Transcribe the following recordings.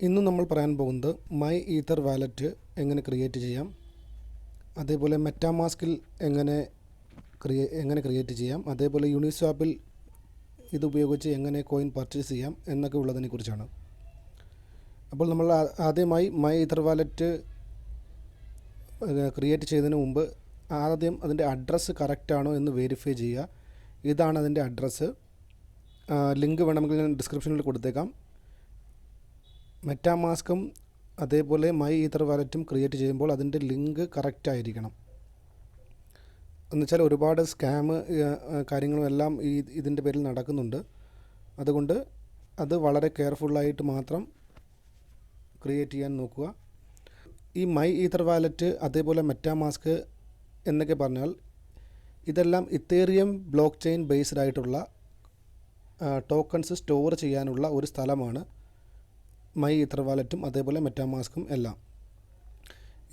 ഇന്ന് നമ്മൾ പറയാൻ പോകുന്നത് മൈ ഈതർ വാലറ്റ് എങ്ങനെ ക്രിയേറ്റ് ചെയ്യാം, അതേപോലെ മെറ്റാമാസ്കിൽ എങ്ങനെ ക്രിയേറ്റ് ചെയ്യാം, അതേപോലെ യൂണിസ്വാപ്പിൽ ഇതുപയോഗിച്ച് എങ്ങനെ കോയിൻ പർച്ചേസ് ചെയ്യാം എന്നൊക്കെ ഉള്ളതിനെ കുറിച്ചാണ്. അപ്പോൾ നമ്മൾ ആദ്യമായി മൈ ഈതർ വാലറ്റ് ക്രിയേറ്റ് ചെയ്തതിന് മുമ്പ് ആദ്യം അതിൻ്റെ അഡ്രസ്സ് കറക്റ്റാണോ എന്ന് വെരിഫൈ ചെയ്യുക. ഇതാണ് അതിൻ്റെ അഡ്രസ്സ്. ലിങ്ക് വേണമെങ്കിൽ ഞാൻ ഡിസ്ക്രിപ്ഷനിൽ കൊടുത്തേക്കാം. മെറ്റാമാസ്കും അതേപോലെ മൈ ഈതർ വാലറ്റും ക്രിയേറ്റ് ചെയ്യുമ്പോൾ അതിൻ്റെ ലിങ്ക് കറക്റ്റ് ആയിരിക്കണം. എന്നുവെച്ചാൽ ഒരുപാട് സ്കാം കാര്യങ്ങളും എല്ലാം ഇതിൻ്റെ പേരിൽ നടക്കുന്നുണ്ട്. അതുകൊണ്ട് അത് വളരെ കെയർഫുള്ളായിട്ട് മാത്രം ക്രിയേറ്റ് ചെയ്യാൻ നോക്കുക. ഈ മൈ ഈതർ വാലറ്റ് അതേപോലെ മെറ്റാമാസ്ക് എന്നൊക്കെ പറഞ്ഞാൽ ഇതെല്ലാം ഇത്തേറിയം ബ്ലോക്ക് ചെയിൻ ബേസ്ഡ് ആയിട്ടുള്ള ടോക്കൺസ് സ്റ്റോർ ചെയ്യാനുള്ള ഒരു സ്ഥലമാണ് മൈ ഈതർ വാലറ്റും അതേപോലെ മെറ്റാമാസ്കും എല്ലാം.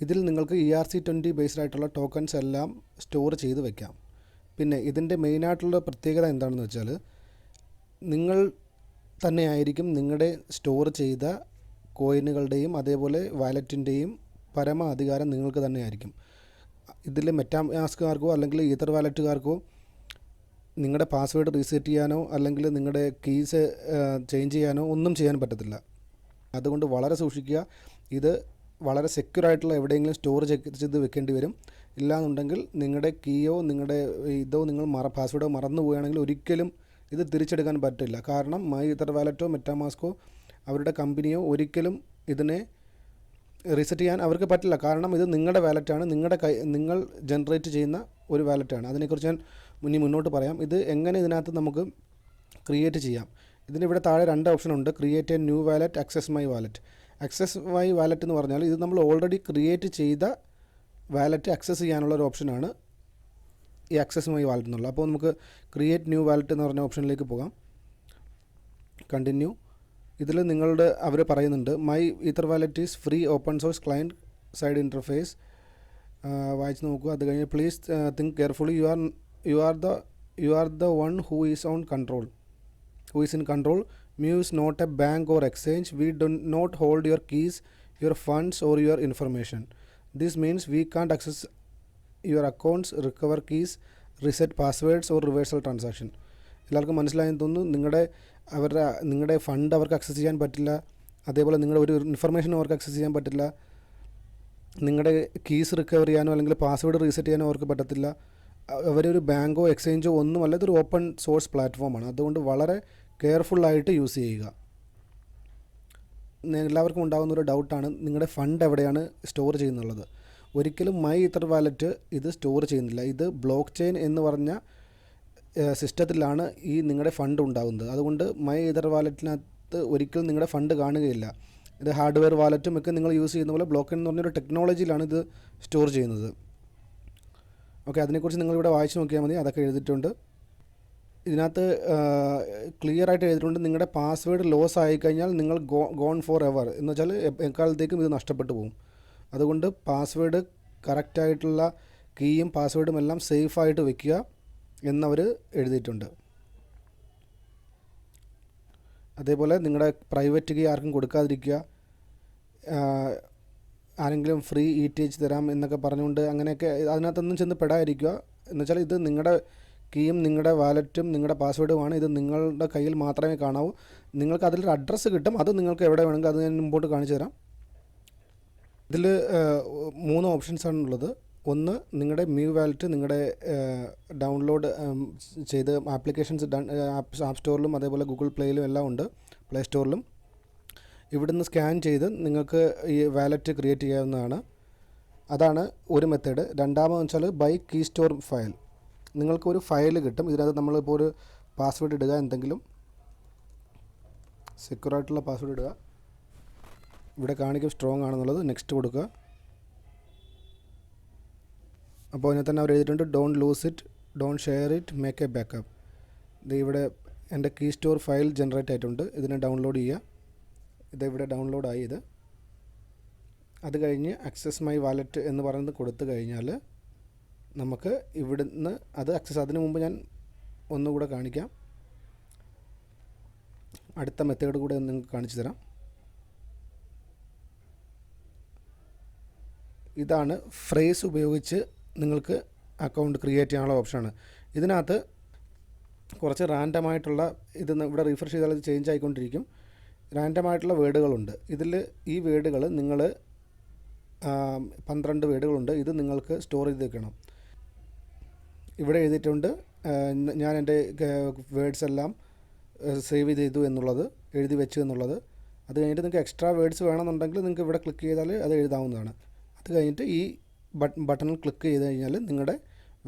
ഇതിൽ നിങ്ങൾക്ക് ERC20 ബേസ്ഡ് ആയിട്ടുള്ള ടോക്കൺസ് എല്ലാം സ്റ്റോർ ചെയ്ത് വയ്ക്കാം. പിന്നെ ഇതിൻ്റെ മെയിനായിട്ടുള്ള പ്രത്യേകത എന്താണെന്ന് വെച്ചാൽ നിങ്ങൾ തന്നെയായിരിക്കും നിങ്ങളുടെ സ്റ്റോർ ചെയ്ത കോയിനുകളുടെയും അതേപോലെ വാലറ്റിൻ്റെയും പരമാധികാരം നിങ്ങൾക്ക് തന്നെയായിരിക്കും. ഇതിൽ മെറ്റാമാസ്കുകാർക്കോ അല്ലെങ്കിൽ ഈതർ വാലറ്റുകാർക്കോ നിങ്ങളുടെ പാസ്വേഡ് റീസെറ്റ് ചെയ്യാനോ അല്ലെങ്കിൽ നിങ്ങളുടെ കീസ് ചേഞ്ച് ചെയ്യാനോ ഒന്നും ചെയ്യാൻ പറ്റത്തില്ല. അതുകൊണ്ട് വളരെ സൂക്ഷിക്കുക. ഇത് വളരെ സെക്യൂറായിട്ടുള്ള എവിടെയെങ്കിലും സ്റ്റോർ ചെയ്ത് വെക്കേണ്ടി വരും. ഇല്ലാന്നുണ്ടെങ്കിൽ നിങ്ങളുടെ കീയോ നിങ്ങളുടെ ഇതോ നിങ്ങൾ പാസ്വേഡോ മറന്നു പോവുകയാണെങ്കിൽ ഒരിക്കലും ഇത് തിരിച്ചെടുക്കാൻ പറ്റില്ല. കാരണം മൈ ഈതർ വാലറ്റോ മെറ്റാമാസ്കോ അവരുടെ കമ്പനിയോ ഒരിക്കലും ഇതിനെ റീസെറ്റ് ചെയ്യാൻ അവർക്ക് പറ്റില്ല. കാരണം ഇത് നിങ്ങളുടെ വാലറ്റാണ്, നിങ്ങൾ ജനറേറ്റ് ചെയ്യുന്ന ഒരു വാലറ്റാണ്. അതിനെക്കുറിച്ച് ഞാൻ ഇനി മുന്നോട്ട് പറയാം. ഇത് എങ്ങനെ ഇതിനകത്ത് നമുക്ക് ക്രിയേറ്റ് ചെയ്യാം. ഇതിനിവിടെ താഴെ 2 ഓപ്ഷനുണ്ട്: create a new wallet, access my wallet. Access my wallet എന്ന് പറഞ്ഞാൽ ഇത് നമ്മൾ ഓൾറെഡി ക്രിയേറ്റ് ചെയ്ത വാലറ്റ് ആക്സസ് ചെയ്യാനുള്ള ഒരു ഓപ്ഷനാണ് ഈ ആക്സസ് മൈ വാലറ്റ് എന്നുള്ളത്. അപ്പോൾ നമുക്ക് ക്രിയേറ്റ് ന്യൂ വാലറ്റ് എന്ന് പറഞ്ഞ ഓപ്ഷനിലേക്ക് പോകാം. കണ്ടിന്യൂ. ഇതിൽ അവർ പറയുന്നുണ്ട് My Ether Wallet is free open source client side interface. വായിച്ച് നോക്കുക. അത് കഴിഞ്ഞ് please think carefully, you are the one who is in control. Mew is not a bank or exchange. We do not hold your keys, your funds or your information. This means we can't access your accounts, recover keys, reset passwords or reversal transaction. എല്ലാവർക്കും മനസ്സിലായെന്ന് തോന്നുന്നു. നിങ്ങളുടെ fund അവർക്ക് access ചെയ്യാൻ പറ്റില്ല. അതേപോലെ നിങ്ങളുടെ ഒരു ഇൻഫർമേഷനും അവർക്ക് ആക്സസ് ചെയ്യാൻ പറ്റില്ല. നിങ്ങളുടെ കീസ് റിക്കവർ ചെയ്യാനോ അല്ലെങ്കിൽ പാസ്വേഡ് റീസെറ്റ് ചെയ്യാനോ അവർക്ക് പറ്റത്തില്ല. അവരൊരു ബാങ്കോ എക്സ്ചേഞ്ചോ ഒന്നുമല്ല. ഇതൊരു ഓപ്പൺ സോഴ്സ് പ്ലാറ്റ്ഫോമാണ്. അതുകൊണ്ട് വളരെ കെയർഫുള്ളായിട്ട് യൂസ് ചെയ്യുക. എല്ലാവർക്കും ഉണ്ടാകുന്ന ഒരു ഡൗട്ടാണ് നിങ്ങളുടെ ഫണ്ട് എവിടെയാണ് സ്റ്റോർ ചെയ്യുന്നുള്ളത്. ഒരിക്കലും മൈ ഈതർ വാലറ്റ് ഇത് സ്റ്റോർ ചെയ്യുന്നില്ല. ഇത് ബ്ലോക്ക് ചെയിൻ എന്ന് പറഞ്ഞ സിസ്റ്റത്തിലാണ് നിങ്ങളുടെ ഫണ്ട് ഉണ്ടാകുന്നത്. അതുകൊണ്ട് മൈ ഈതർ വാലറ്റിനകത്ത് ഒരിക്കലും നിങ്ങളുടെ ഫണ്ട് കാണുകയില്ല. ഇത് ഹാർഡ്വെയർ വാലറ്റും ഒക്കെ നിങ്ങൾ യൂസ് ചെയ്യുന്ന പോലെ ബ്ലോക്ക് ചെയിൻ എന്ന് പറഞ്ഞൊരു ടെക്നോളജിയിലാണ് ഇത് സ്റ്റോർ ചെയ്യുന്നത്. ഓക്കെ, അതിനെക്കുറിച്ച് നിങ്ങളിവിടെ വായിച്ച് നോക്കിയാൽ മതി. അതൊക്കെ എഴുതിയിട്ടുണ്ട്. ഇതിനകത്ത് ക്ലിയർ ആയിട്ട് എഴുതിയിട്ടുണ്ട് നിങ്ങളുടെ പാസ്വേഡ് ലോസ് ആയിക്കഴിഞ്ഞാൽ നിങ്ങൾ ഗോൺ ഫോർ എവർ എന്ന് വെച്ചാൽ എക്കാലത്തേക്കും ഇത് നഷ്ടപ്പെട്ടു പോകും. അതുകൊണ്ട് പാസ്വേഡ് കറക്റ്റായിട്ടുള്ള കീയും പാസ്വേഡും എല്ലാം സേഫായിട്ട് വെക്കുക എന്നവർ എഴുതിയിട്ടുണ്ട്. അതേപോലെ നിങ്ങളുടെ പ്രൈവറ്റ് കീ ആർക്കും കൊടുക്കാതിരിക്കുക. ആരെങ്കിലും ഫ്രീ ETH തരാം എന്നൊക്കെ പറഞ്ഞുകൊണ്ട് അങ്ങനെയൊക്കെ അതിനകത്തൊന്നും ചെന്ന് പെടാതിരിക്കുക. എന്നുവെച്ചാൽ ഇത് നിങ്ങളുടെ കീയും നിങ്ങളുടെ വാലറ്റും നിങ്ങളുടെ പാസ്വേഡുമാണ്. ഇത് നിങ്ങളുടെ കയ്യിൽ മാത്രമേ കാണാവൂ. നിങ്ങൾക്ക് അതിലൊരു അഡ്രസ്സ് കിട്ടും. അത് നിങ്ങൾക്ക് എവിടെ വേണമെങ്കിൽ അത് ഞാൻ മുമ്പോട്ട് കാണിച്ചു തരാം. ഇതിൽ 3 ഓപ്ഷൻസാണുള്ളത്. ഒന്ന്, നിങ്ങളുടെ മ്യൂ വാലറ്റ് നിങ്ങളുടെ ഡൗൺലോഡ് ചെയ്ത് ആപ്ലിക്കേഷൻസ് ആപ്പ് സ്റ്റോറിലും അതേപോലെ ഗൂഗിൾ പ്ലേയിലും എല്ലാം ഉണ്ട്, പ്ലേ സ്റ്റോറിലും. ഇവിടുന്ന് സ്കാൻ ചെയ്ത് നിങ്ങൾക്ക് ഈ വാലറ്റ് ക്രിയേറ്റ് ചെയ്യാവുന്നതാണ്. അതാണ് ഒരു മെത്തേഡ്. രണ്ടാമതെന്ന് വെച്ചാൽ ബൈ കീ സ്റ്റോർ ഫയൽ. നിങ്ങൾക്കൊരു ഫയൽ കിട്ടും. ഇതിനകത്ത് നമ്മളിപ്പോൾ ഒരു പാസ്വേഡ് ഇടുക, എന്തെങ്കിലും സെക്യൂറായിട്ടുള്ള പാസ്വേഡ് ഇടുക. ഇവിടെ കാണിക്കും സ്ട്രോങ് ആണെന്നുള്ളത്. നെക്സ്റ്റ് കൊടുക്കുക. അപ്പോൾ അതിനകത്ത് തന്നെ അവർ എഴുതിയിട്ടുണ്ട് don't lose it, don't share it, make A backup. ഇവിടെ എൻ്റെ കീ സ്റ്റോർ ഫയൽ ജനറേറ്റ് ആയിട്ടുണ്ട്. ഇതിനെ ഡൗൺലോഡ് ചെയ്യുക. ഇതിവിടെ ഡൗൺലോഡായി. ഇത് അത് കഴിഞ്ഞ് ആക്സസ് മൈ വാലറ്റ് എന്ന് പറയുന്നത് കൊടുത്തു കഴിഞ്ഞാൽ നമുക്ക് ഇവിടുന്ന് അത് ആക്സസ്. അതിന് മുമ്പ് ഞാൻ ഒന്നുകൂടെ കാണിക്കാം. അടുത്ത മെത്തേഡ് കൂടെ നിങ്ങൾക്ക് കാണിച്ചു തരാം. ഇതാണ് ഫ്രേസ് ഉപയോഗിച്ച് നിങ്ങൾക്ക് അക്കൗണ്ട് ക്രിയേറ്റ് ചെയ്യാനുള്ള ഓപ്ഷനാണ്. ഇതിനകത്ത് കുറച്ച് റാൻഡമായിട്ടുള്ള ഇത് ഇവിടെ റിഫ്രഷ് ചെയ്താൽ ഇത് ചേഞ്ച് ആയിക്കൊണ്ടിരിക്കും. റാൻഡമായിട്ടുള്ള വേർഡുകളുണ്ട്. ഇതിൽ ഈ വേർഡുകൾ നിങ്ങൾ 12 വേർഡുകളുണ്ട്. ഇത് നിങ്ങൾക്ക് സ്റ്റോർ ചെയ്ത് വെക്കണം. ഇവിടെ എഴുതിയിട്ടുണ്ട് ഞാൻ എൻ്റെ വേർഡ്സ് എല്ലാം സേവ് ചെയ്തു എന്നുള്ളത്, എഴുതി വെച്ചു എന്നുള്ളത്. അത് കഴിഞ്ഞിട്ട് നിങ്ങൾക്ക് എക്സ്ട്രാ വേർഡ്സ് വേണമെന്നുണ്ടെങ്കിൽ നിങ്ങൾക്ക് ഇവിടെ ക്ലിക്ക് ചെയ്താൽ അത് എഴുതാവുന്നതാണ്. അത് കഴിഞ്ഞിട്ട് ഈ ബട്ടണിൽ ക്ലിക്ക് ചെയ്ത് കഴിഞ്ഞാൽ നിങ്ങളുടെ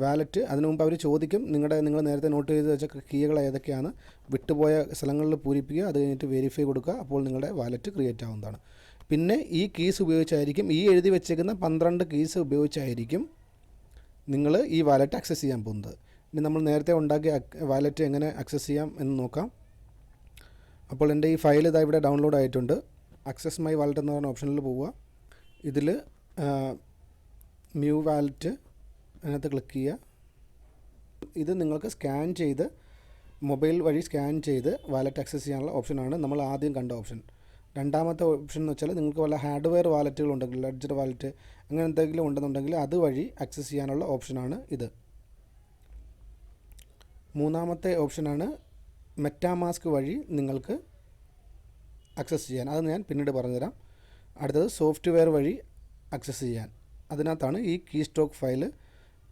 വാലറ്റ്, അതിനു മുമ്പ് അവർ ചോദിക്കും നിങ്ങൾ നേരത്തെ നോട്ട് ചെയ്ത് വെച്ച കീകൾ ഏതൊക്കെയാണ്, വിട്ടുപോയ സ്ഥലങ്ങളിൽ പൂരിപ്പിക്കുക. അത് കഴിഞ്ഞിട്ട് വെരിഫൈ കൊടുക്കുക. അപ്പോൾ നിങ്ങളുടെ വാലറ്റ് ക്രിയേറ്റ് ആവുന്നതാണ്. പിന്നെ ഈ കീസ് ഉപയോഗിച്ചായിരിക്കും, ഈ എഴുതി വെച്ചേക്കുന്ന 12 കീസ് ഉപയോഗിച്ചായിരിക്കും നിങ്ങൾ ഈ വാലറ്റ് ആക്സസ് ചെയ്യാൻ പോകുന്നത്. ഇനി നമ്മൾ നേരത്തെ ഉണ്ടാക്കിയ വാലറ്റ് എങ്ങനെ ആക്സസ് ചെയ്യാം എന്ന് നോക്കാം. അപ്പോൾ എൻ്റെ ഈ ഫയൽ ഇതാ ഇവിടെ ഡൗൺലോഡ് ആയിട്ടുണ്ട്. ആക്സസ് മൈ വാലറ്റ് എന്ന് പറയുന്ന ഓപ്ഷനിൽ പോവുക. ഇതിൽ ന്യൂ വാലറ്റ് അതിനകത്ത് ക്ലിക്ക് ചെയ്യുക. ഇത് നിങ്ങൾക്ക് സ്കാൻ ചെയ്ത് മൊബൈൽ വഴി സ്കാൻ ചെയ്ത് വാലറ്റ് ആക്സസ് ചെയ്യാനുള്ള ഓപ്ഷനാണ് നമ്മൾ ആദ്യം കണ്ട ഓപ്ഷൻ. രണ്ടാമത്തെ ഓപ്ഷൻ എന്ന് വെച്ചാൽ നിങ്ങൾക്ക് വല്ല ഹാർഡ്വെയർ വാലറ്റുകൾ ഉണ്ടെങ്കിൽ, ലെഡ്ജർ വാലറ്റ് അങ്ങനെ എന്തെങ്കിലും ഉണ്ടെന്നുണ്ടെങ്കിൽ അതുവഴി ആക്സസ് ചെയ്യാനുള്ള ഓപ്ഷനാണ് ഇത്. മൂന്നാമത്തെ ഓപ്ഷനാണ് മെറ്റാമാസ്ക് വഴി നിങ്ങൾക്ക് ആക്സസ് ചെയ്യാൻ. അത് ഞാൻ പിന്നീട് പറഞ്ഞുതരാം. അടുത്തത് സോഫ്റ്റ്വെയർ വഴി ആക്സസ് ചെയ്യാൻ. അതിനകത്താണ് ഈ കീ സ്റ്റോക്ക് ഫയൽ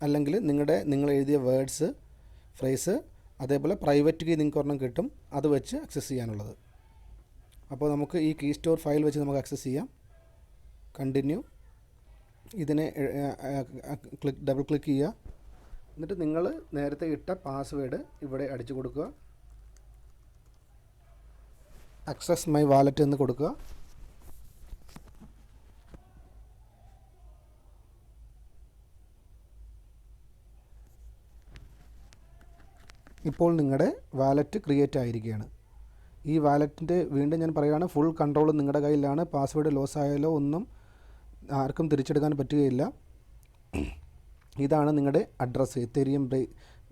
അല്ലെങ്കിൽ നിങ്ങൾ എഴുതിയ വേർഡ്സ്, ഫ്രേസ്, അതേപോലെ പ്രൈവറ്റ് കീ നിങ്ങൾക്ക് ഒരെണ്ണം കിട്ടും, അത് വെച്ച് ആക്സസ് ചെയ്യാനുള്ളത്. അപ്പോൾ നമുക്ക് ഈ കീ സ്റ്റോർ ഫയൽ വെച്ച് നമുക്ക് ആക്സസ് ചെയ്യാം. കണ്ടിന്യൂ. ഇതിനെ ഡബിൾ ക്ലിക്ക് ചെയ്യുക. എന്നിട്ട് നിങ്ങൾ നേരത്തെ ഇട്ട പാസ്വേഡ് ഇവിടെ അടിച്ചു കൊടുക്കുക. ആക്സസ് മൈ വാലറ്റ് എന്ന് കൊടുക്കുക. ഇപ്പോൾ നിങ്ങളുടെ വാലറ്റ് ക്രിയേറ്റ് ആയിരിക്കുകയാണ്. ഈ വാലറ്റിൻ്റെ വീണ്ടും ഞാൻ പറയുകയാണ്, ഫുൾ കൺട്രോൾ നിങ്ങളുടെ കയ്യിലാണ്. പാസ്വേഡ് ലോസ് ആയാലോ ഒന്നും ആർക്കും തിരിച്ചെടുക്കാൻ പറ്റുകയില്ല. ഇതാണ് നിങ്ങളുടെ അഡ്രസ്സ്,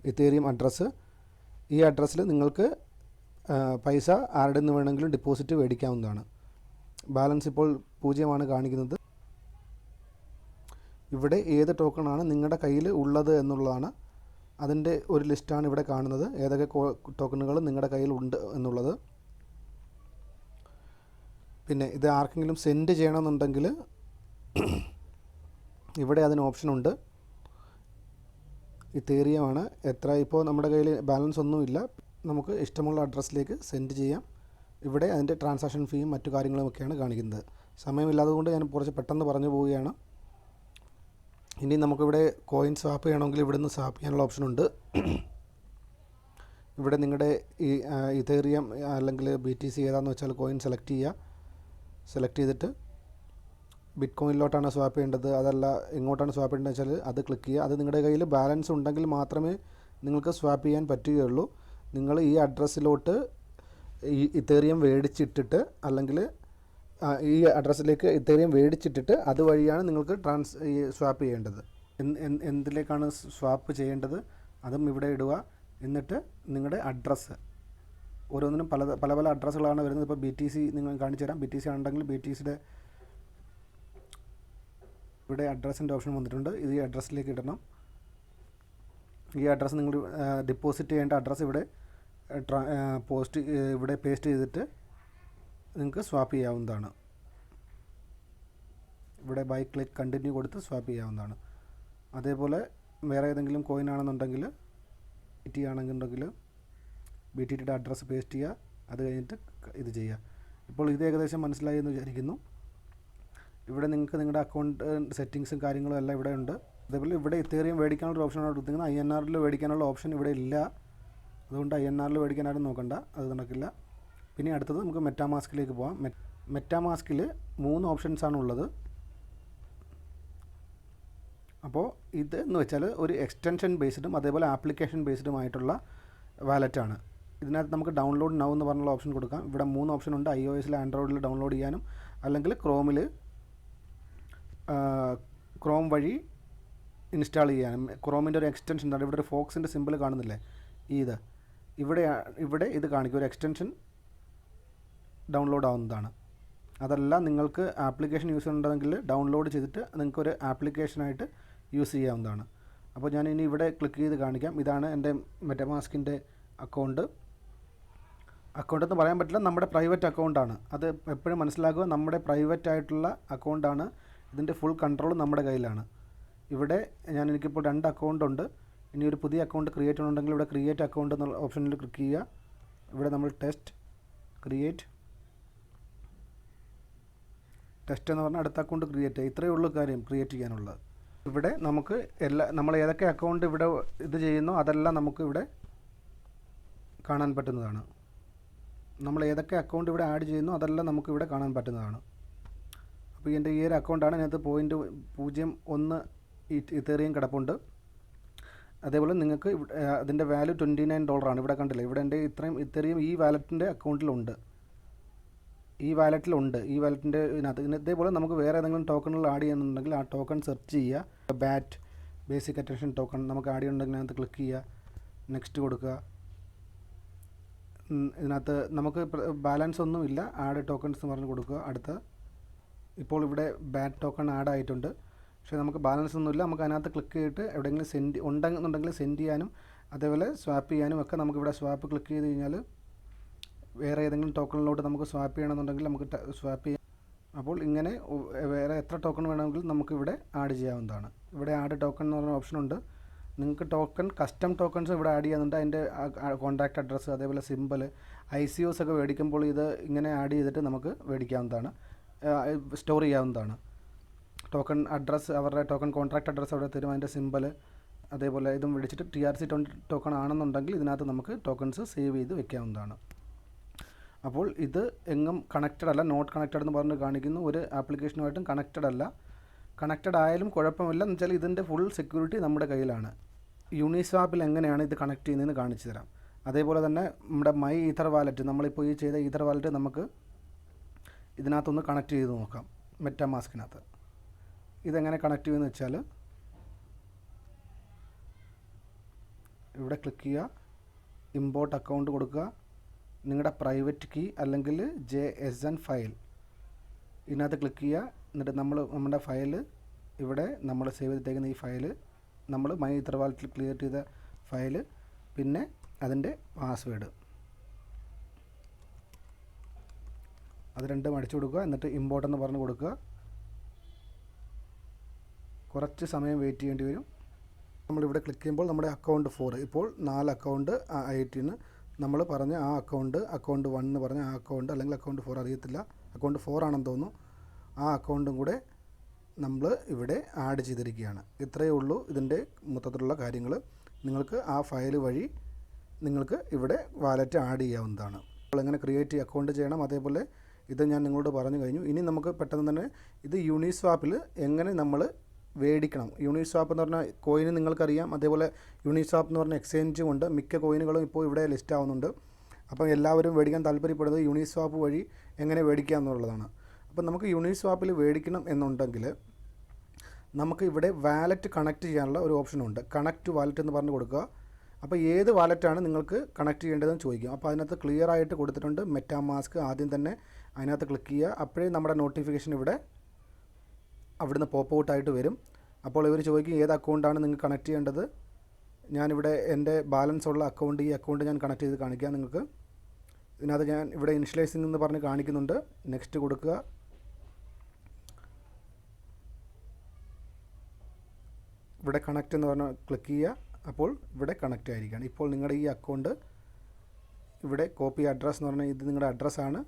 ഇത്തേരിയം അഡ്രസ്സ്. ഈ അഡ്രസ്സിൽ നിങ്ങൾക്ക് പൈസ ആരുടെ നിന്ന് വേണമെങ്കിലും ഡിപ്പോസിറ്റ് മേടിക്കാവുന്നതാണ്. ബാലൻസ് ഇപ്പോൾ 0 കാണിക്കുന്നത്. ഇവിടെ ഏത് ടോക്കണാണ് നിങ്ങളുടെ കയ്യിൽ ഉള്ളത് എന്നുള്ളതാണ്. അതിൻ്റെ ഒരു ലിസ്റ്റാണ് ഇവിടെ കാണുന്നത്, ഏതൊക്കെ ടോക്കണുകൾ നിങ്ങളുടെ കയ്യിൽ ഉണ്ട് എന്നുള്ളത്. പിന്നെ ഇത് ആർക്കെങ്കിലും സെൻഡ് ചെയ്യണമെന്നുണ്ടെങ്കിൽ ഇവിടെ അതിന് ഓപ്ഷനുണ്ട്. ഇതേറിയമാണ്. എത്ര ഇപ്പോൾ നമ്മുടെ കയ്യിൽ ബാലൻസ് ഒന്നുമില്ല, നമുക്ക് ഇഷ്ടമുള്ള അഡ്രസ്സിലേക്ക് സെൻഡ് ചെയ്യാം. ഇവിടെ അതിൻ്റെ ട്രാൻസാക്ഷൻ ഫീയും മറ്റു കാര്യങ്ങളുമൊക്കെയാണ് കാണിക്കുന്നത്. സമയമില്ലാത്തതുകൊണ്ട് ഞാൻ കുറച്ച് പെട്ടെന്ന് പറഞ്ഞു പോവുകയാണ്. ഇനി നമുക്കിവിടെ കോയിൻ സ്വാപ്പ് ചെയ്യണമെങ്കിൽ ഇവിടെ നിന്ന് സ്വാപ്പ് ചെയ്യാനുള്ള ഓപ്ഷനുണ്ട്. ഇവിടെ നിങ്ങളുടെ ഈ ഇതേറിയം അല്ലെങ്കിൽ BTC ഏതാണെന്ന് വെച്ചാൽ കോയിൻ സെലക്ട് ചെയ്യുക. സെലക്ട് ചെയ്തിട്ട് ബിറ്റ് കോയിനിലോട്ടാണ് സ്വാപ്പ് ചെയ്യേണ്ടത്, അതല്ല എങ്ങോട്ടാണ് സ്വാപ്പ് ചെയ്യേണ്ടത് വെച്ചാൽ അത് ക്ലിക്ക് ചെയ്യുക. അത് നിങ്ങളുടെ കയ്യിൽ ബാലൻസ് ഉണ്ടെങ്കിൽ മാത്രമേ നിങ്ങൾക്ക് സ്വാപ്പ് ചെയ്യാൻ പറ്റുകയുള്ളൂ. നിങ്ങൾ ഈ അഡ്രസ്സിലോട്ട് ഈ ഇതേറിയം മേടിച്ചിട്ടിട്ട്, അല്ലെങ്കിൽ ഈ അഡ്രസ്സിലേക്ക് ഇതേറിയം മേടിച്ചിട്ടിട്ട് അതുവഴിയാണ് നിങ്ങൾക്ക് സ്വാപ്പ് ചെയ്യേണ്ടത്. എന്തിലേക്കാണ് സ്വാപ്പ് ചെയ്യേണ്ടത് അതും ഇവിടെ ഇടുക. എന്നിട്ട് നിങ്ങളുടെ അഡ്രസ്സ്, ഓരോന്നിനും പല പല അഡ്രസ്സുകളാണ് വരുന്നത്. ഇപ്പോൾ BTC നിങ്ങൾ കാണിച്ചു തരാം. BTC ആണെങ്കിൽ BTCയുടെ ഇവിടെ അഡ്രസ്സിൻ്റെ ഓപ്ഷൻ വന്നിട്ടുണ്ട്. ഇത് ഈ അഡ്രസ്സിലേക്ക് ഇടണം. ഈ അഡ്രസ്സ് നിങ്ങൾ ഡിപ്പോസിറ്റ് ചെയ്യേണ്ട അഡ്രസ്സ് ഇവിടെ ഇവിടെ പേസ്റ്റ് ചെയ്തിട്ട് നിങ്ങൾക്ക് സ്വാപ്പ് ചെയ്യാവുന്നതാണ്. ഇവിടെ ബൈ ക്ലിക്ക് കണ്ടിന്യൂ കൊടുത്ത് സ്വാപ്പ് ചെയ്യാവുന്നതാണ്. അതേപോലെ വേറെ ഏതെങ്കിലും കോയിൻ ആണെന്നുണ്ടെങ്കിൽ BT ആണെന്നുണ്ടെങ്കിൽ BTTയുടെ അഡ്രസ്സ് പേസ്റ്റ് ചെയ്യുക. അത് കഴിഞ്ഞിട്ട് ഇത് ചെയ്യുക. ഇപ്പോൾ ഇത് ഏകദേശം മനസ്സിലായി എന്ന് വിചാരിക്കുന്നു. ഇവിടെ നിങ്ങൾക്ക് നിങ്ങളുടെ അക്കൗണ്ട് സെറ്റിങ്സും കാര്യങ്ങളും എല്ലാം ഇവിടെ ഉണ്ട്. അതേപോലെ ഇവിടെ ഇതേറിയം മേടിക്കാനുള്ള ഓപ്ഷനാണ് കൊടുത്തിരിക്കുന്നത്. INRൽ മേടിക്കാനുള്ള ഓപ്ഷൻ ഇവിടെ ഇല്ല. അതുകൊണ്ട് INRൽ മേടിക്കാൻ ആരും നോക്കണ്ട, അത് നടക്കില്ല. പിന്നെ അടുത്തത് നമുക്ക് മെറ്റാമാസ്കിലേക്ക് പോകാം. മെറ്റാമാസ്കിൽ 3 ഓപ്ഷൻസാണ് ഉള്ളത്. അപ്പോൾ ഇത് എന്ന് വെച്ചാൽ ഒരു എക്സ്റ്റൻഷൻ ബേസ്ഡും അതേപോലെ ആപ്ലിക്കേഷൻ ബേസ്ഡുമായിട്ടുള്ള വാലറ്റാണ്. ഇതിനകത്ത് നമുക്ക് ഡൗൺലോഡ് നൗ എന്ന് പറഞ്ഞുള്ള ഓപ്ഷൻ കൊടുക്കാം. ഇവിടെ 3 ഓപ്ഷൻ ഉണ്ട്. iOSൽ ആൻഡ്രോയിഡിൽ ഡൗൺലോഡ് ചെയ്യാനും, അല്ലെങ്കിൽ ക്രോം വഴി ഇൻസ്റ്റാൾ ചെയ്യാനും. ക്രോമിൻ്റെ ഒരു എക്സ്റ്റൻഷൻ ഉണ്ട്. ഇവിടെ ഒരു ഫോക്സിൻ്റെ സിമ്പിൾ കാണുന്നില്ലേ, ഇവിടെ ഇത് കാണിക്കും. ഒരു എക്സ്റ്റൻഷൻ ഡൗൺലോഡ് ആവുന്നതാണ്. അതല്ല നിങ്ങൾക്ക് ആപ്ലിക്കേഷൻ യൂസ് ഉണ്ടെങ്കിൽ ഡൗൺലോഡ് ചെയ്തിട്ട് നിങ്ങൾക്കൊരു ആപ്ലിക്കേഷനായിട്ട് യൂസ് ചെയ്യാവുന്നതാണ്. അപ്പോൾ ഞാൻ ഇനി ഇവിടെ ക്ലിക്ക് ചെയ്ത് കാണിക്കാം. ഇതാണ് എൻ്റെ മെറ്റമാസ്കിൻ്റെ അക്കൗണ്ട് എന്ന് പറയാൻ പറ്റില്ല, നമ്മുടെ പ്രൈവറ്റ് അക്കൗണ്ടാണ്. അത് എപ്പോഴും മനസ്സിലാക്കുക, നമ്മുടെ പ്രൈവറ്റ് ആയിട്ടുള്ള അക്കൗണ്ടാണ്. ഇതിൻ്റെ ഫുൾ കൺട്രോൾ നമ്മുടെ കയ്യിലാണ്. ഇവിടെ എനിക്കിപ്പോൾ 2 അക്കൗണ്ട് ഉണ്ട്. ഇനി ഒരു പുതിയ അക്കൗണ്ട് ക്രിയേറ്റ് ചെയ്യണമെങ്കിൽ ഇവിടെ ക്രിയേറ്റ് അക്കൗണ്ട് എന്നുള്ള ഓപ്ഷനിൽ ക്ലിക്ക് ചെയ്യുക. ഇവിടെ നമ്മൾ ടെസ്റ്റ് എന്ന് പറഞ്ഞാൽ അടുത്ത അക്കൗണ്ട് ക്രിയേറ്റ് ചെയ്യുക. ഇത്രയേ ഉള്ളൂ കാര്യം ക്രിയേറ്റ് ചെയ്യാനുള്ളത്. ഇവിടെ നമുക്ക് നമ്മൾ ഏതൊക്കെ അക്കൗണ്ട് ഇവിടെ ഇത് ചെയ്യുന്നോ അതെല്ലാം നമുക്ക് ഇവിടെ കാണാൻ പറ്റുന്നതാണ്. നമ്മൾ ഏതൊക്കെ അക്കൗണ്ട് ഇവിടെ ആഡ് ചെയ്യുന്നോ അതെല്ലാം നമുക്ക് ഇവിടെ കാണാൻ പറ്റുന്നതാണ്. അപ്പോൾ എൻ്റെ ഈ ഒരു അക്കൗണ്ടാണ്. അതിനകത്ത് 0.01 ഇതേറിയം കിടപ്പുണ്ട്. അതേപോലെ നിങ്ങൾക്ക് അതിൻ്റെ വാല്യൂ $29 ഇവിടെ കണ്ടില്ലേ. ഇവിടെ എൻ്റെ ഇത്രയും ഈ വാലറ്റിൻ്റെ അക്കൗണ്ടിലുണ്ട്. ഈ വാലറ്റിൻ്റെ ഇതിനകത്ത്. ഇതേപോലെ നമുക്ക് വേറെ ഏതെങ്കിലും ടോക്കണുകൾ ആഡ് ചെയ്യുന്നുണ്ടെങ്കിൽ ആ ടോക്കൺ സെർച്ച് ചെയ്യുക. ബാറ്റ് ബേസിക് അറ്റൻഷൻ ടോക്കൺ നമുക്ക് ആഡ് ചെയ്യുന്നുണ്ടെങ്കിൽ അതിനകത്ത് ക്ലിക്ക് ചെയ്യുക, നെക്സ്റ്റ് കൊടുക്കുക. ഇതിനകത്ത് നമുക്ക് ബാലൻസ് ഒന്നുമില്ല, ആഡ് ടോക്കൺസ് എന്ന് പറഞ്ഞ് കൊടുക്കുക. ഇപ്പോൾ ഇവിടെ ബാറ്റ് ടോക്കൺ ആഡ് ആയിട്ടുണ്ട്, പക്ഷേ നമുക്ക് ബാലൻസ് ഒന്നുമില്ല. നമുക്ക് അതിനകത്ത് ക്ലിക്ക് ചെയ്തിട്ട് എവിടെയെങ്കിലും സെൻഡ് ഉണ്ടെന്നുണ്ടെങ്കിൽ സെൻഡ് ചെയ്യാനും അതേപോലെ സ്വാപ്പ് ചെയ്യാനും ഒക്കെ നമുക്കിവിടെ സ്വാപ്പ് ക്ലിക്ക് ചെയ്ത് കഴിഞ്ഞാൽ വേറെ ഏതെങ്കിലും ടോക്കണിലോട്ട് നമുക്ക് സ്വാപ്പ് ചെയ്യണമെന്നുണ്ടെങ്കിൽ നമുക്ക് സ്വാപ്പ് ചെയ്യാം. അപ്പോൾ ഇങ്ങനെ വേറെ എത്ര ടോക്കൺ വേണമെങ്കിലും നമുക്കിവിടെ ആഡ് ചെയ്യാവുന്നതാണ്. ഇവിടെ ആഡ് ടോക്കൺ എന്ന് പറഞ്ഞ ഓപ്ഷൻ ഉണ്ട്. നിങ്ങൾക്ക് കസ്റ്റം ടോക്കൺസ് ഇവിടെ ആഡ് ചെയ്യുന്നുണ്ട്. അതിൻ്റെ കോൺടാക്റ്റ് അഡ്രസ്സ് അതേപോലെ സിമ്പിൾ ICOs ഒക്കെ മേടിക്കുമ്പോൾ ഇത് ഇങ്ങനെ ആഡ് ചെയ്തിട്ട് നമുക്ക് മേടിക്കാവുന്നതാണ്, സ്റ്റോർ ചെയ്യാവുന്നതാണ്. ടോക്കൺ അഡ്രസ്സ് അവരുടെ ടോക്കൺ കോൺട്രാക്റ്റ് അഡ്രസ്സ് അവിടെ തരും, അതിൻ്റെ സിമ്പിൾ അതേപോലെ ഇതും മേടിച്ചിട്ട് TRC20 ടോക്കൺ ആണെന്നുണ്ടെങ്കിൽ ഇതിനകത്ത് നമുക്ക് ടോക്കൺസ് സേവ് ചെയ്ത് വെക്കാവുന്നതാണ്. അപ്പോൾ ഇത് എങ്ങും കണക്റ്റഡ് അല്ല, നോട്ട് കണക്റ്റഡ് എന്ന് പറഞ്ഞ് കാണിക്കുന്നു. ഒരു ആപ്ലിക്കേഷനുമായിട്ടും കണക്റ്റഡ് അല്ല. കണക്റ്റഡ് ആയാലും കുഴപ്പമില്ല, എന്ന് വെച്ചാൽ ഇതിൻ്റെ ഫുൾ സെക്യൂരിറ്റി നമ്മുടെ കയ്യിലാണ്. യൂണിസ്വാപ്പിൽ എങ്ങനെയാണ് ഇത് കണക്ട് ചെയ്യുന്നതെന്ന് കാണിച്ചു തരാം. അതേപോലെ തന്നെ നമ്മുടെ മൈ ഈഥർ വാലറ്റ്, നമ്മളിപ്പോൾ ഈ ചെയ്ത ഈഥർ വാലറ്റ് നമുക്ക് ഇതിനകത്തൊന്ന് കണക്ട് ചെയ്ത് നോക്കാം. മെറ്റാമാസ്കിനകത്ത് ഇതെങ്ങനെ കണക്ട് ചെയ്യുമെന്ന് വെച്ചാൽ ഇവിടെ ക്ലിക്ക് ചെയ്യുക, ഇമ്പോർട്ട് അക്കൗണ്ട് കൊടുക്കുക, നിങ്ങളുടെ പ്രൈവറ്റ് കീ അല്ലെങ്കിൽ JSON ഫയൽ ഇതിനകത്ത് ക്ലിക്ക് ചെയ്യുക. എന്നിട്ട് നമ്മുടെ ഫയൽ ഇവിടെ നമ്മൾ സേവ് ചെയ്തിട്ടേക്കുന്ന ഈ ഫയൽ നമ്മൾ മൈ ഈഥർ വാലറ്റിൽ ക്രിയേറ്റ് ചെയ്ത ഫയൽ, പിന്നെ അതിൻ്റെ പാസ്വേഡ് അത് രണ്ടും അടിച്ചു കൊടുക്കുക. എന്നിട്ട് ഇമ്പോർട്ട് എന്ന് പറഞ്ഞ് കൊടുക്കുക. കുറച്ച് സമയം വെയിറ്റ് ചെയ്യേണ്ടി വരും. നമ്മളിവിടെ ക്ലിക്ക് ചെയ്യുമ്പോൾ നമ്മുടെ അക്കൗണ്ട് 4 ഇപ്പോൾ 4 അക്കൗണ്ട് ആയിട്ടിന് നമ്മൾ പറഞ്ഞ ആ അക്കൗണ്ട് 1 എന്ന് പറഞ്ഞ ആ അക്കൗണ്ട് അല്ലെങ്കിൽ അക്കൗണ്ട് 4 അറിയത്തില്ല, അക്കൗണ്ട് 4 ആണെന്ന് തോന്നുന്നു. ആ അക്കൗണ്ടും കൂടെ നമ്മൾ ഇവിടെ ആഡ് ചെയ്തിരിക്കുകയാണ്. ഇത്രയേ ഉള്ളൂ ഇതിൻ്റെ മൊത്തത്തിലുള്ള കാര്യങ്ങൾ. നിങ്ങൾക്ക് ആ ഫയൽ വഴി നിങ്ങൾക്ക് ഇവിടെ വാലറ്റ് ആഡ് ചെയ്യാവുന്നതാണ്. അപ്പോൾ എങ്ങനെ ക്രിയേറ്റ് അക്കൗണ്ട് ചെയ്യണം, അതേപോലെ ഇത് ഞാൻ നിങ്ങളോട് പറഞ്ഞു കഴിഞ്ഞു. ഇനി നമുക്ക് പെട്ടെന്ന് തന്നെ ഇത് യൂണിസ്വാപ്പിൽ എങ്ങനെ നമ്മൾ മേടിക്കണം. യൂണിസ്വാപ്പ് എന്ന് പറഞ്ഞാൽ കോയിന് നിങ്ങൾക്കറിയാം, അതേപോലെ യൂണിസ്വാപ്പ് എന്ന് പറഞ്ഞ എക്സ്ചേഞ്ചും ഉണ്ട്. മിക്ക കോയിനുകളും ഇപ്പോൾ ഇവിടെ ലിസ്റ്റ് ആവുന്നുണ്ട്. അപ്പം എല്ലാവരും മേടിക്കാൻ താല്പര്യപ്പെടുന്നത് യൂണിസ്വാപ്പ് വഴി എങ്ങനെ മേടിക്കുക എന്നുള്ളതാണ്. അപ്പം നമുക്ക് യൂണിസ്വാപ്പിൽ മേടിക്കണം എന്നുണ്ടെങ്കിൽ നമുക്ക് ഇവിടെ വാലറ്റ് കണക്ട് ചെയ്യാനുള്ള ഒരു ഓപ്ഷനുണ്ട്. കണക്ട് വാലറ്റ് എന്ന് പറഞ്ഞ് കൊടുക്കുക. അപ്പോൾ ഏത് വാലറ്റാണ് നിങ്ങൾക്ക് കണക്ട് ചെയ്യേണ്ടതെന്ന് ചോദിക്കും. അപ്പോൾ അതിനകത്ത് ക്ലിയർ ആയിട്ട് കൊടുത്തിട്ടുണ്ട് മെറ്റാമാസ്ക്. ആദ്യം തന്നെ അതിനകത്ത് ക്ലിക്ക് ചെയ്യുക. അപ്പോഴേ നമ്മുടെ നോട്ടിഫിക്കേഷൻ ഇവിടെ അവിടുന്ന് പോപ്പ് ഔട്ടായിട്ട് വരും. അപ്പോൾ ഇവർ ചോദിക്കും ഏത് അക്കൗണ്ടാണ് നിങ്ങൾക്ക് കണക്ട് ചെയ്യേണ്ടത്. ഞാനിവിടെ എൻ്റെ ബാലൻസ് ഉള്ള അക്കൗണ്ട്, ഈ അക്കൗണ്ട് ഞാൻ കണക്ട് ചെയ്ത് കാണിക്കാം നിങ്ങൾക്ക്. ഇതിനകത്ത് ഞാൻ ഇവിടെ ഇനിഷ്യലൈസിംഗ് എന്ന് പറഞ്ഞ് കാണിക്കുന്നുണ്ട്. നെക്സ്റ്റ് കൊടുക്കുക. ഇവിടെ കണക്റ്റ് എന്ന് പറഞ്ഞാൽ ക്ലിക്ക് ചെയ്യുക. അപ്പോൾ ഇവിടെ കണക്റ്റ് ആയിരിക്കുകയാണ്. ഇപ്പോൾ നിങ്ങളുടെ ഈ അക്കൗണ്ട് ഇവിടെ കോപ്പി അഡ്രസ്സ് എന്ന് പറഞ്ഞാൽ ഇത് നിങ്ങളുടെ അഡ്രസ്സാണ്,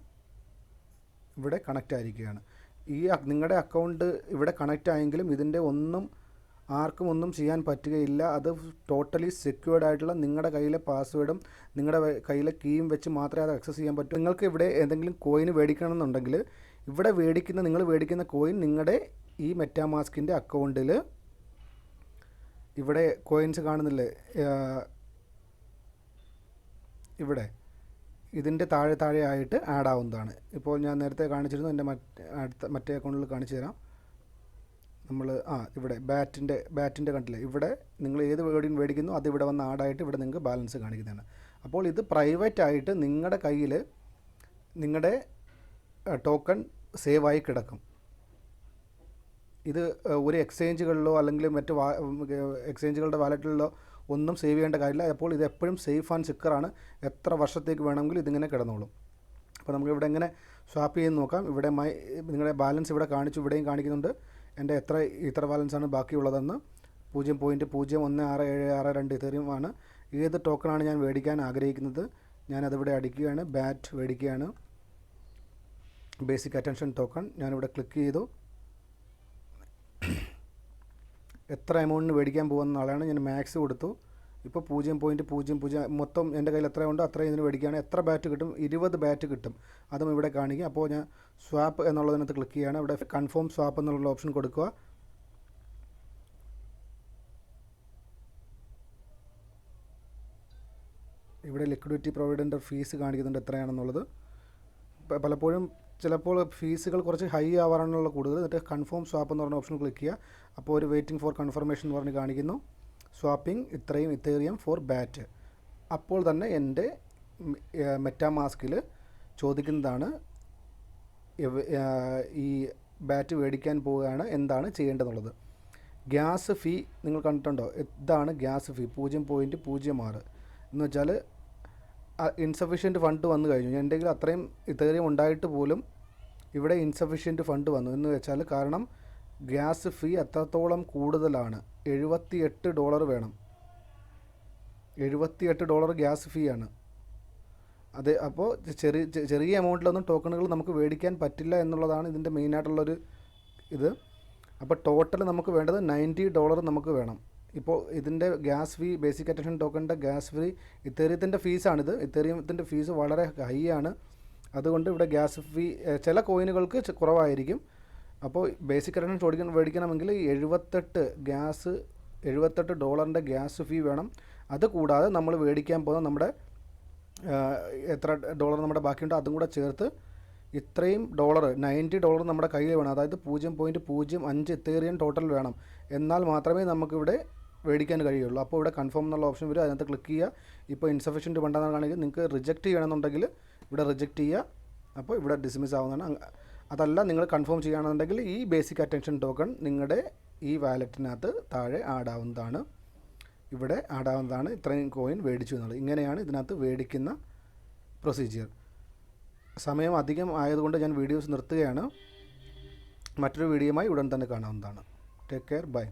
ഇവിടെ കണക്റ്റ് ആയിരിക്കുകയാണ്. ഈ നിങ്ങളുടെ അക്കൗണ്ട് ഇവിടെ കണക്റ്റ് ആയെങ്കിലും ഇതിൻ്റെ ആർക്കും ഒന്നും ചെയ്യാൻ പറ്റുകയില്ല. അത് ടോട്ടലി സെക്യൂർഡ് ആയിട്ടുള്ള നിങ്ങളുടെ കയ്യിലെ പാസ്വേഡും നിങ്ങളുടെ കയ്യിലെ കീയും വെച്ച് മാത്രമേ അത് ആക്സസ് ചെയ്യാൻ പറ്റൂ. നിങ്ങൾക്ക് ഇവിടെ എന്തെങ്കിലും കോയിന് മേടിക്കണമെന്നുണ്ടെങ്കിൽ ഇവിടെ നിങ്ങൾ മേടിക്കുന്ന കോയിൻ നിങ്ങളുടെ ഈ മെറ്റാമാസ്കിൻ്റെ അക്കൗണ്ടിൽ ഇവിടെ കോയിൻസ് കാണുന്നില്ലേ, ഇവിടെ ഇതിൻ്റെ താഴെ ആയിട്ട് ആഡ് ആവുന്നതാണ്. ഇപ്പോൾ ഞാൻ നേരത്തെ കാണിച്ചിരുന്നു, എൻ്റെ മറ്റേ അക്കൗണ്ടിൽ കാണിച്ചു തരാം. നമ്മൾ ഇവിടെ ബാറ്റിൻ്റെ കണ്ടില്ലേ, ഇവിടെ നിങ്ങൾ ഏത് കോയിൻ മേടിക്കുന്നു അത് ഇവിടെ വന്ന് ആഡായിട്ട് ഇവിടെ നിങ്ങൾക്ക് ബാലൻസ് കാണിക്കുന്നതാണ്. അപ്പോൾ ഇത് പ്രൈവറ്റ് ആയിട്ട് നിങ്ങളുടെ കയ്യിൽ നിങ്ങളുടെ ടോക്കൺ സേവായി കിടക്കും. ഇത് ഒരു എക്സ്ചേഞ്ചുകളിലോ അല്ലെങ്കിൽ മറ്റ് എക്സ്ചേഞ്ചുകളുടെ വാലറ്റുകളിലോ ഒന്നും സേവ് ചെയ്യേണ്ട കാര്യമില്ല. അപ്പോൾ ഇത് എപ്പോഴും സേഫ് ആൻഡ് സെക്യൂറാണ്. എത്ര വർഷത്തേക്ക് വേണമെങ്കിലും ഇതിങ്ങനെ കിടന്നോളും. അപ്പോൾ നമുക്കിവിടെ എങ്ങനെ സ്വാപ്പ് ചെയ്യുന്ന നോക്കാം. ഇവിടെ നിങ്ങളുടെ ബാലൻസ് ഇവിടെ കാണിച്ചു, ഇവിടെയും കാണിക്കുന്നുണ്ട് എൻ്റെ ഇത്ര ബാലൻസാണ് ബാക്കിയുള്ളതെന്ന്. 0.016762 ഇതേറിയം ആണ്. ഏത് ടോക്കണാണ് ഞാൻ മേടിക്കാൻ ആഗ്രഹിക്കുന്നത്, ഞാനതിവിടെ അടിക്കുകയാണ്. ബാറ്റ് മേടിക്കുകയാണ്, ബേസിക് അറ്റൻഷൻ ടോക്കൺ. ഞാനിവിടെ ക്ലിക്ക് ചെയ്തു. എത്ര എമൗണ്ടിന് മേടിക്കാൻ പോകുന്ന ആളാണ്, ഞാൻ മാക്സ് കൊടുത്തു. ഇപ്പോൾ 0.00 മൊത്തം എൻ്റെ കയ്യിൽ എത്രയുണ്ടോ അത്രയും ഇതിന് മേടിക്കുകയാണ്. എത്ര ബാറ്റ് കിട്ടും? 20 ബാറ്റ് കിട്ടും. അതും ഇവിടെ കാണിക്കുക. അപ്പോൾ ഞാൻ സ്വാപ്പ് എന്നുള്ളതിനകത്ത് ക്ലിക്ക് ചെയ്യുകയാണ്. ഇവിടെ കൺഫേം സ്വാപ്പ് എന്നുള്ള ഓപ്ഷൻ കൊടുക്കുക. ഇവിടെ ലിക്വിഡിറ്റി പ്രൊവൈഡറിൻ്റെ ഫീസ് കാണിക്കുന്നുണ്ട് എത്രയാണെന്നുള്ളത്. പലപ്പോഴും ചിലപ്പോൾ ഫീസുകൾ കുറച്ച് ഹൈ ആവാറാണുള്ള കൂടുതൽ. എന്നിട്ട് കൺഫേം സ്വാപ്പ് എന്ന് പറഞ്ഞ ഓപ്ഷൻ ക്ലിക്ക് ചെയ്യുക. അപ്പോൾ ഒരു വെയിറ്റിംഗ് ഫോർ കൺഫർമേഷൻ എന്ന് പറഞ്ഞ് കാണിക്കുന്നു. സ്വാപ്പിംഗ് ഇത്രയും ഇത്തേറിയം ഫോർ ബാറ്റ്. അപ്പോൾ തന്നെ എൻ്റെ മെറ്റാമാസ്കിൽ ചോദിക്കുന്നതാണ് ഈ ബാറ്റ് മേടിക്കാൻ പോവുകയാണ്, എന്താണ് ചെയ്യേണ്ടതെന്നുള്ളത്. ഗ്യാസ് ഫീ നിങ്ങൾ കണ്ടിട്ടുണ്ടോ? ഇതാണ് ഗ്യാസ് ഫീ 0.06 എന്ന് വെച്ചാൽ ഇൻസഫിഷ്യൻറ്റ് ഫണ്ട് വന്നു കഴിഞ്ഞു. എൻ്റെ കയ്യിൽ അത്രയും ഇത്തേറിയം ഉണ്ടായിട്ട് പോലും ഇവിടെ ഇൻസഫിഷ്യൻറ്റ് ഫണ്ട് വന്നു എന്ന് വെച്ചാൽ കാരണം ഗ്യാസ് ഫീ അത്രത്തോളം കൂടുതലാണ്. $78 വേണം. $78 ഗ്യാസ് ഫീ ആണ്. അത് അപ്പോൾ ചെറിയ എമൗണ്ടിലൊന്നും ടോക്കണുകൾ നമുക്ക് മേടിക്കാൻ പറ്റില്ല എന്നുള്ളതാണ് ഇതിൻ്റെ മെയിനായിട്ടുള്ളൊരു ഇത്. അപ്പോൾ ടോട്ടൽ നമുക്ക് വേണ്ടത് $90 നമുക്ക് വേണം. ഇപ്പോൾ ഇതിൻ്റെ ഗ്യാസ് ഫീ, ബേസിക് അറ്റൻഷൻ ടോക്കണിൻ്റെ ഗ്യാസ് ഫീ, ഇത്തേറിയത്തിൻ്റെ ഫീസാണിത്. ഇത്തേറിയത്തിൻ്റെ ഫീസ് വളരെ ഹൈ ആണ്. അതുകൊണ്ട് ഇവിടെ ഗ്യാസ് ഫീ ചില കോയിനുകൾക്ക് കുറവായിരിക്കും. അപ്പോൾ ബേസിക് അറ്റൻഷൻ മേടിക്കണമെങ്കിൽ $78 ഗ്യാസ് ഫീ വേണം. അതുകൂടാതെ നമ്മൾ മേടിക്കാൻ പോകുന്ന നമ്മുടെ എത്ര ഡോളർ നമ്മുടെ ബാക്കിയുണ്ടോ അതും കൂടെ ചേർത്ത് ഇത്രയും $90 നമ്മുടെ കയ്യിൽ വേണം. അതായത് 0.05 ഇത്തേറിയം ടോട്ടൽ വേണം. എന്നാൽ മാത്രമേ നമുക്കിവിടെ മേടിക്കാൻ കഴിയുള്ളൂ. അപ്പോൾ ഇവിടെ കൺഫേം എന്നുള്ള ഓപ്ഷൻ വരും. അതിനകത്ത് ക്ലിക്ക് ചെയ്യുക. ഇപ്പോൾ ഇൻസഫിഷ്യൻറ്റ് ഫണ്ടാണെന്ന് കാണിക്കുക. നിങ്ങൾക്ക് റിജക്റ്റ് ചെയ്യണമെന്നുണ്ടെങ്കിൽ ഇവിടെ റിജക്റ്റ് ചെയ്യുക. അപ്പോൾ ഇവിടെ ഡിസ്മിസ് ആവുന്നതാണ്. അതല്ല നിങ്ങൾ കൺഫേം ചെയ്യുകയാണെന്നുണ്ടെങ്കിൽ ഈ ബേസിക് അറ്റൻഷൻ ടോക്കൺ നിങ്ങളുടെ ഈ വാലറ്റിനകത്ത് താഴെ ആഡാവുന്നതാണ്. ഇവിടെ ആഡാവുന്നതാണ്. ഇത്രയും കോയിൻ മേടിച്ചു എന്നുള്ളത്. ഇങ്ങനെയാണ് ഇതിനകത്ത് മേടിക്കുന്ന പ്രൊസീജിയർ. സമയം അധികം ആയതുകൊണ്ട് ഞാൻ വീഡിയോസ് നിർത്തുകയാണ്. മറ്റൊരു വീഡിയോയുമായി ഉടൻ തന്നെ കാണാവുന്നതാണ്. Take care, by.